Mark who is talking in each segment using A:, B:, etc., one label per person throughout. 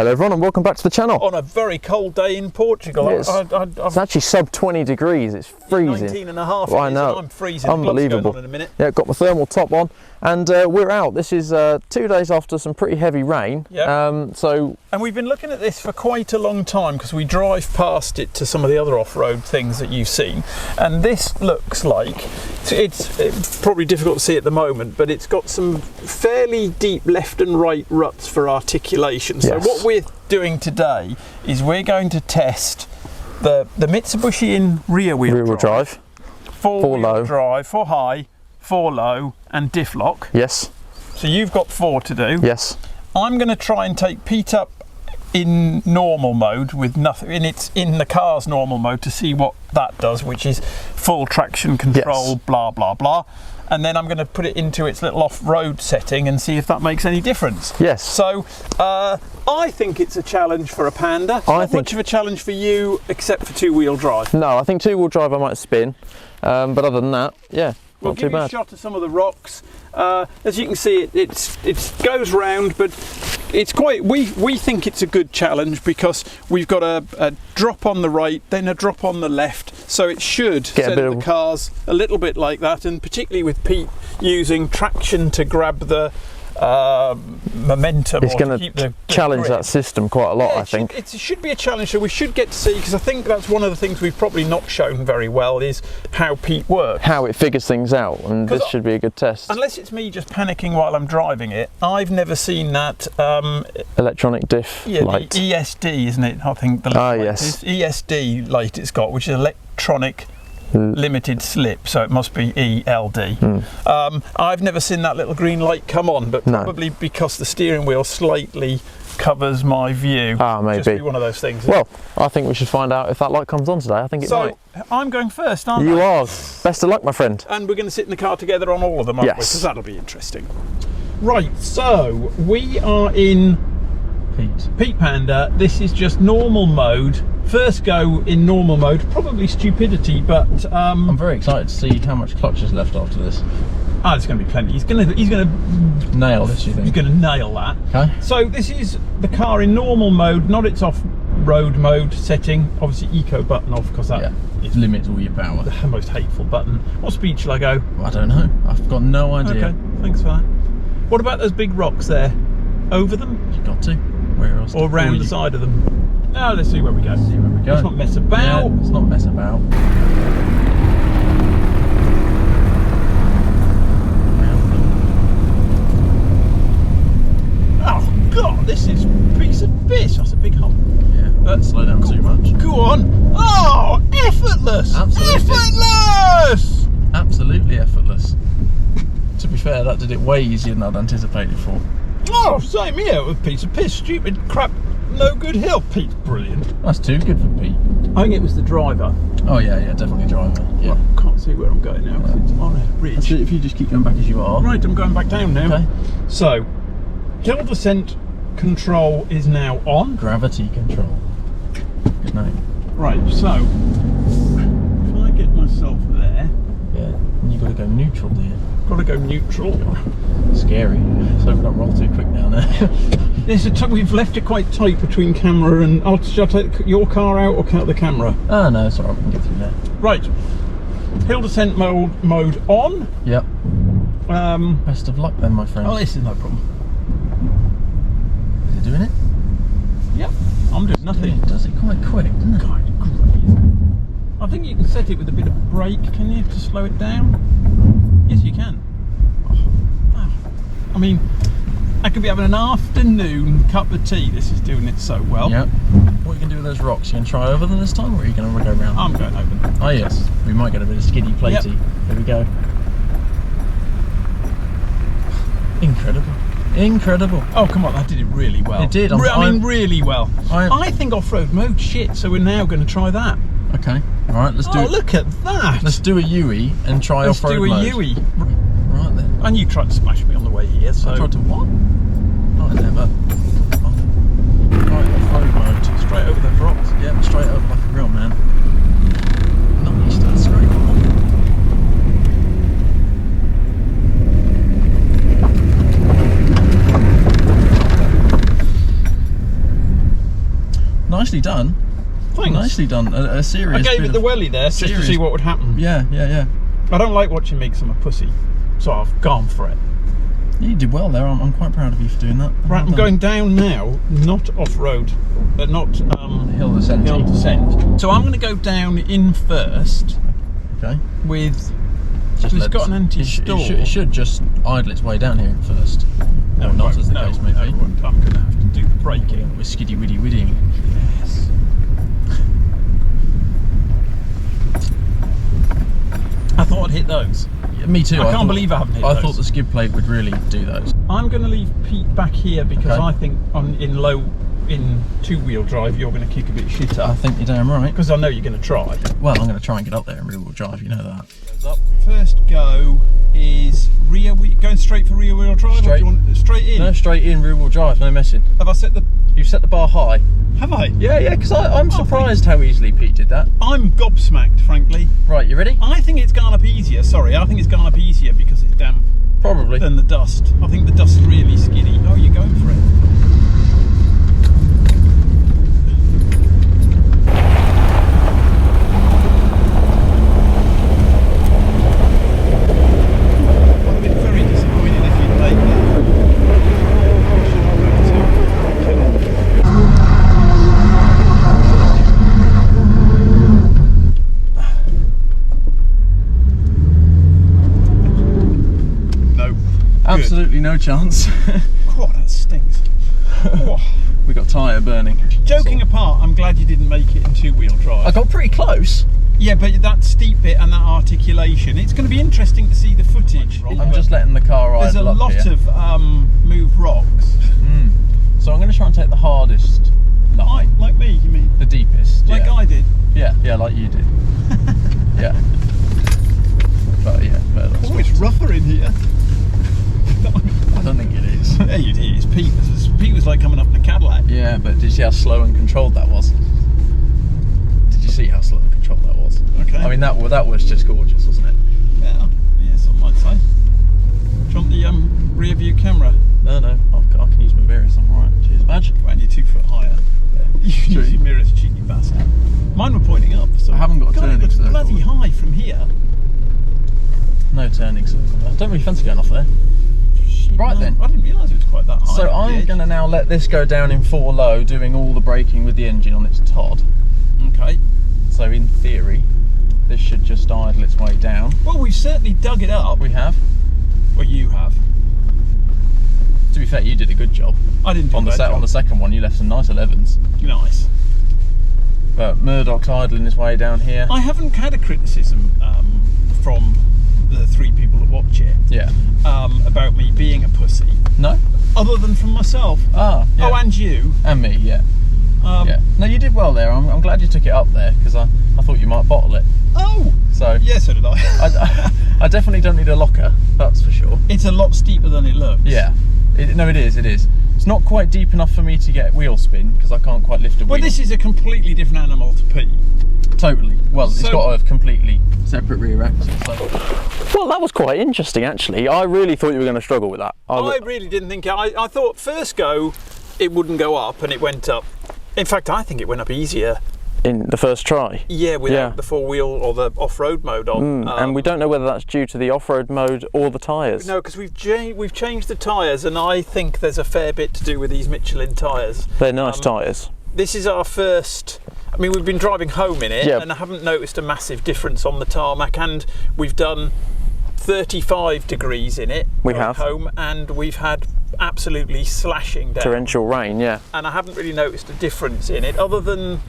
A: Hello everyone and welcome back to the channel.
B: On a very cold day in Portugal.
A: It's actually sub 20 degrees, it's freezing.
B: 19 and a half.
A: Well, I know.
B: I'm freezing.
A: Unbelievable.
B: In a minute.
A: Yeah, got my thermal top on and we're out. This is 2 days after some pretty heavy rain.
B: Yeah. And we've been looking at this for quite a long time because we drive past it to some of the other off-road things that you've seen. And this looks like, it's probably difficult to see at the moment, but it's got some fairly deep left and right ruts for articulation. So what we're doing today is we're going to test the Mitsubishi in rear wheel drive, four wheel drive, for high, for low, and diff lock.
A: Yes. So
B: you've got 4 to do.
A: Yes.
B: I'm going to try and take Pete up in normal mode with nothing, and it's in the car's normal mode to see what that does, which is full traction control, blah blah blah. And then I'm going to put it into its little off-road setting and see if that makes any difference.
A: Yes.
B: So I think it's a challenge for a Panda. Not much of a challenge for you, except for 2-wheel drive.
A: No, I think 2-wheel drive I might spin, but other than that, yeah,
B: we'll
A: not too bad.
B: We'll give you a shot of some of the rocks. As you can see, it goes round, but it's quite. We think it's a good challenge because we've got a drop on the right, then a drop on the left, so it should send the cars a little bit like that. And particularly with Pete using traction to grab the momentum,
A: it's going to challenge that system quite a lot. I think
B: it should be a challenge, so we should get to see, because I think that's one of the things we've probably not shown very well, is how Pete works, how it
A: figures things out, and this should be a good test.
B: Unless it's me just panicking while I'm driving it, I've never seen that
A: electronic diff light.
B: The ESD, isn't it? I think the light is ESD light it's got, which is electronic limited slip, so it must be ELD. I've never seen that little green light come on, but probably because the steering wheel slightly covers my view.
A: Maybe.
B: Just be one of those things.
A: Well, I think we should find out if that light comes on today. I think it might.
B: I'm going first, aren't I?
A: You are. Best of luck, my friend.
B: And we're going to sit in the car together on all of them, aren't we? Because that'll be interesting. Right, so we are in Pete Panda. This is just normal mode. First go in normal mode, probably stupidity, but
A: I'm very excited to see how much clutch is left after this.
B: There's going to be plenty. He's going to
A: nail this, you think?
B: He's going to nail that.
A: Okay.
B: So this is the car in normal mode, not its off-road mode setting. Obviously, eco button off, because that
A: limits all your power.
B: The most hateful button. What speed shall I go?
A: I don't know. I've got no idea.
B: Okay, thanks for that. What about those big rocks there? Over them?
A: You've got to. Where else?
B: Or round the side of them? No, let's see where we go.
A: See where we go.
B: Let's not mess about.
A: Yeah, let's not mess about.
B: Oh God, this is a piece of fish. That's a big hump.
A: Yeah, but slow down too much.
B: Go on. Oh, effortless.
A: Absolutely.
B: Effortless.
A: Absolutely effortless. To be fair, that did it way easier than I'd anticipated for.
B: Oh, same here with a piece of piss. Stupid crap. No good hill. Pete's brilliant.
A: That's too good for Pete.
B: I think it was the driver.
A: Oh yeah, definitely driver. Yeah.
B: Well, can't see where I'm going now because it's on a ridge.
A: So if you just keep going back as you are.
B: Right, I'm going back down now.
A: Okay.
B: So, hill descent control is now on.
A: Gravity control. Good name.
B: Right, so if I get myself there.
A: Yeah, and you've got to go neutral, do you?
B: Got to go neutral.
A: Scary. So we don't roll too quick down there.
B: We've left it quite tight between camera and. Shall I take your car out or cut the camera?
A: Oh no, it's alright, we can get through there.
B: Right. Hill descent mode on.
A: Yep. Best of luck then, my friend.
B: Oh, this is no problem.
A: Is it doing it?
B: Yep. I'm doing nothing.
A: It does it quite quick, doesn't it?
B: God, great. I think you can set it with a bit of brake, can you, to slow it down? Yes, you can. I mean, I could be having an afternoon cup of tea. This is doing it so well.
A: Yep. What are you going to do with those rocks? You going to try over them this time, or are you going to go around?
B: I'm going over them.
A: Oh yes, we might get a bit of skiddy platey. Yep. There we go. Incredible. Incredible.
B: Oh, come on, that did it really well.
A: It did.
B: I mean, really well. I think off-road mode shit, so we're now going to try that.
A: Okay. All right, let's do it.
B: Oh, look at that.
A: Let's do a UE and try off-road mode.
B: Let's do a UE.
A: Right then.
B: And you tried to smash me on the way here, so...
A: I tried to what? Not never. Right, off-road mode.
B: Straight over those rocks.
A: Yeah, straight over like a real man. Not used to that straight. Nicely done.
B: Thanks.
A: Nicely done. A serious.
B: I gave it the welly there just to see what would happen.
A: Yeah.
B: I don't like watching me because I'm a pussy, so I've gone for it.
A: You did well there. I'm quite proud of you for doing that.
B: Right, I'm going down now, not off-road, not
A: hill descent.
B: Hill descent. So I'm going to go down in first.
A: Okay.
B: With. It's got an anti-stall.
A: It should just idle its way down here first. No, not as the case may be.
B: I'm going to have to do the braking.
A: We're skiddy widdy widdying.
B: Yes. I thought I'd hit those.
A: Yeah, me too.
B: I can't believe I haven't hit those.
A: I thought the skid plate would really do those.
B: I'm going to leave Pete back here because I think in two-wheel drive you're going to kick a bit shitter.
A: I think you're damn right.
B: Because I know you're going to try.
A: Well, I'm going to try and get up there in rear-wheel drive. You know that.
B: Up. First go is going straight for rear-wheel drive.
A: Straight.
B: Or do you want straight in?
A: No, straight in rear-wheel drive. No messing.
B: Have I set the?
A: You've set the bar high.
B: Have I?
A: Yeah. Because I'm surprised how easily Pete did that.
B: I'm gobsmacked, frankly.
A: Right, you ready?
B: I think it's gone up easier. Sorry, I think it's gone up easier because it's damp.
A: Probably.
B: Than the dust. I think the dust's really skiddy. Oh, you're going for it. I'd been very disappointed if you'd take that.
A: Absolutely no chance.
B: God, that stinks.
A: We got tyre burning.
B: Joking apart, I'm glad you didn't make it in two-wheel drive.
A: I got pretty close.
B: Yeah, but that steep bit and that articulation, it's going to be interesting to see the footage.
A: I'm just letting the car idle.
B: There's a lot
A: here.
B: of moved rocks.
A: So I'm going to try and take the hardest line.
B: Like me, you mean?
A: The deepest.
B: Like I did.
A: Yeah, like you did. Yeah. But yeah,
B: oh, it's rougher in here.
A: I don't think it is.
B: Yeah, it is. Pete was like coming up in a Cadillac.
A: Yeah, but did you see how slow and controlled that was? Did you see how slow and controlled that was?
B: Okay.
A: I mean, that was just gorgeous, wasn't it?
B: Yeah, some might say. Do you want the rear view camera?
A: No, I can use my mirrors. I'm alright. Cheers, badge.
B: And you're 2 foot higher. Yeah. You can use your mirrors, cheeky bastard. Mine were pointing up. So
A: I haven't got a turning
B: circle.
A: circle.
B: Bloody high from here.
A: No turning circle. I don't really fancy going off there. Right then.
B: I didn't realise it was quite that high.
A: So I'm going to now let this go down in 4 low, doing all the braking with the engine on its Todd.
B: Okay.
A: So in theory, this should just idle its way down.
B: Well, we've certainly dug it up.
A: We have.
B: Well, you have.
A: To be fair, you did a good job.
B: I didn't do
A: on the
B: job.
A: On the second one, you left some nice 11s.
B: Nice.
A: But Murdoch's idling his way down here.
B: I haven't had a criticism from the 3 people that watch it.
A: Yeah.
B: About me being a pussy.
A: No.
B: Other than from myself.
A: Ah. Yeah.
B: Oh, and you.
A: And me. Yeah. Yeah. No, you did well there. I'm glad you took it up there because I thought you might bottle it.
B: Oh.
A: So.
B: Yeah, so did I.
A: I definitely don't need a locker. That's for sure.
B: It's a lot steeper than it looks.
A: Yeah. No, it is. It is. It's not quite deep enough for me to get wheel spin because I can't quite lift a wheel.
B: Well, this is a completely different animal to Pete.
A: Totally. Well, it's got a completely separate rear axle. So. Well, that was quite interesting, actually. I really thought you were going to struggle with that.
B: I really didn't think. I thought first go it wouldn't go up, and it went up. In fact, I think it went up easier.
A: In the first try?
B: Yeah, without the 4-wheel or the off-road mode on.
A: And we don't know whether that's due to the off-road mode or the tyres.
B: No, because we've changed the tyres, and I think there's a fair bit to do with these Michelin tyres.
A: They're nice tyres.
B: This is our first. I mean, we've been driving home in it, and I haven't noticed a massive difference on the tarmac. And we've done 35 degrees in it.
A: We have
B: home, and we've had absolutely slashing down.
A: Torrential rain, yeah.
B: And I haven't really noticed a difference in it, other than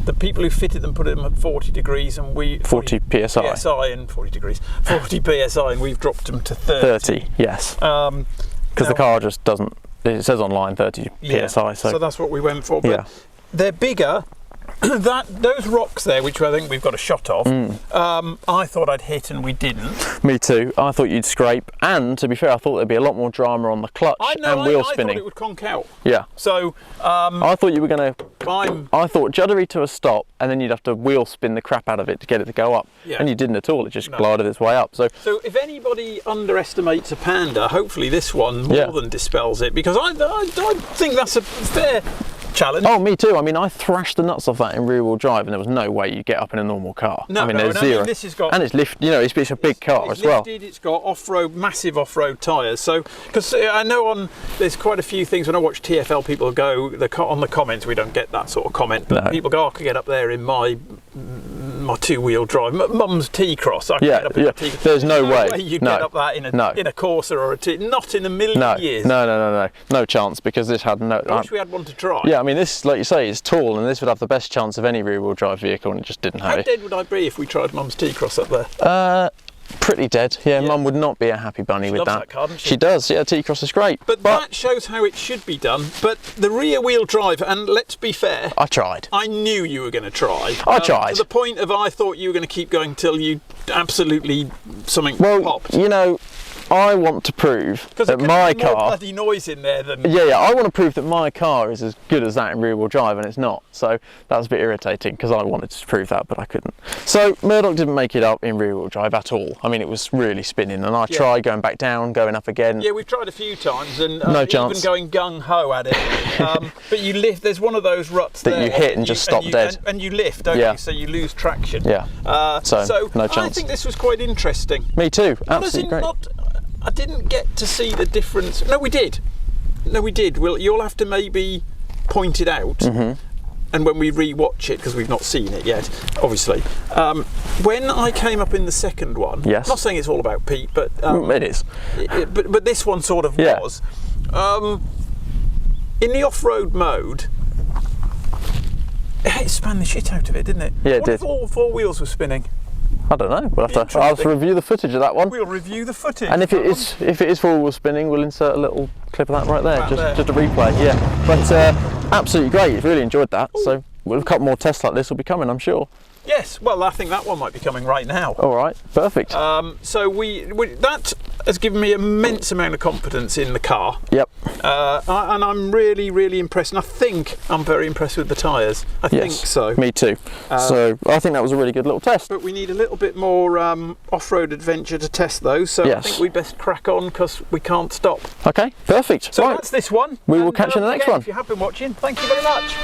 B: the people who fitted them put them at 40 degrees, and
A: 40 psi
B: and 40 degrees, 40 psi, and we've dropped them to 30.
A: 30, yes. Because the car just doesn't. It says online 30 psi.
B: So that's what we went for. But they're bigger. Those rocks there, which I think we've got a shot of, I thought I'd hit and we didn't.
A: Me too. I thought you'd scrape, and to be fair, I thought there'd be a lot more drama on the clutch and wheel spinning.
B: I thought it would conk out.
A: Yeah.
B: So
A: I thought you were going to. I thought juddery to a stop, and then you'd have to wheel spin the crap out of it to get it to go up. Yeah. And you didn't at all. It just glided its way up. So
B: if anybody underestimates a Panda, hopefully this one more than dispels it, because I think that's a challenge.
A: Oh, me too. I mean, I thrashed the nuts off that in rear-wheel drive, and there was no way you get up in a normal car.
B: No,
A: I mean,
B: no,
A: there's
B: and I
A: zero.
B: mean, this has got,
A: and it's lift. You know, it's a big car as well.
B: Lifted, it's got off-road, massive off-road tyres. So, because I know there's quite a few things when I watch TFL, people go on the comments. We don't get that sort of comment, but people go, "I could get up there in my two-wheel drive, Mum's T-Cross." I could get up in a T-Cross.
A: There's no way
B: you'd get up that in a Corsa or a T. Not in a million years.
A: No chance, because this had no.
B: I wish we had one to try.
A: Yeah, I mean, this, like you say, is tall, and this would have the best chance of any rear-wheel drive vehicle, and it just didn't have it.
B: How dead would I be if we tried Mum's T-Cross up there?
A: Pretty dead. Yeah, Mum would not be a happy bunny with that.
B: That car, doesn't she?
A: She does. Yeah, T-Cross is great.
B: But that shows how it should be done. But the rear-wheel drive, and let's be fair,
A: I tried.
B: I knew you were going to try.
A: I tried.
B: To the point of I thought you were going to keep going till you absolutely something popped.
A: You know, I want to prove that my car.
B: More bloody noise in there than.
A: Yeah. I want to prove that my car is as good as that in rear-wheel drive, and it's not. So that was a bit irritating, because I wanted to prove that, but I couldn't. So Murdoch didn't make it up in rear-wheel drive at all. I mean, it was really spinning, and I tried going back down, going up again.
B: Yeah, we've tried a few times, and
A: no chance.
B: Even going gung-ho at it. But you lift. There's one of those ruts
A: that you hit and just stop dead.
B: And you lift, don't you? So you lose traction.
A: Yeah. So no chance.
B: I think this was quite interesting.
A: Me too. Absolutely great.
B: I didn't get to see the difference. No, we did. Well, you'll have to maybe point it out. And when we re-watch it, because we've not seen it yet, obviously. When I came up in the second one,
A: yes.
B: I'm not saying it's all about Pete, but
A: it is.
B: But this one sort of was. In the off-road mode, it span the shit out of it, didn't it?
A: Yeah, it
B: what
A: did.
B: If all four wheels were spinning?
A: I don't know. I'll have to review the footage of that one.
B: We'll review the footage.
A: And if it is four-wheel spinning, we'll insert a little clip of that right there, just a replay. Yeah, but absolutely great. Really enjoyed that. Ooh. So a couple more tests like this will be coming, I'm sure.
B: Yes. Well, I think that one might be coming right now.
A: All right. Perfect.
B: So that has given me immense amount of confidence in the car.
A: Yep.
B: And I'm really, really impressed. And I think I'm very impressed with the tyres. I think so.
A: Me too. So I think that was a really good little test.
B: But we need a little bit more off-road adventure to test those. So I think we best crack on, because we can't stop.
A: Okay. Perfect.
B: So that's this one.
A: We will catch you in the next one.
B: If you have been watching, thank you very much.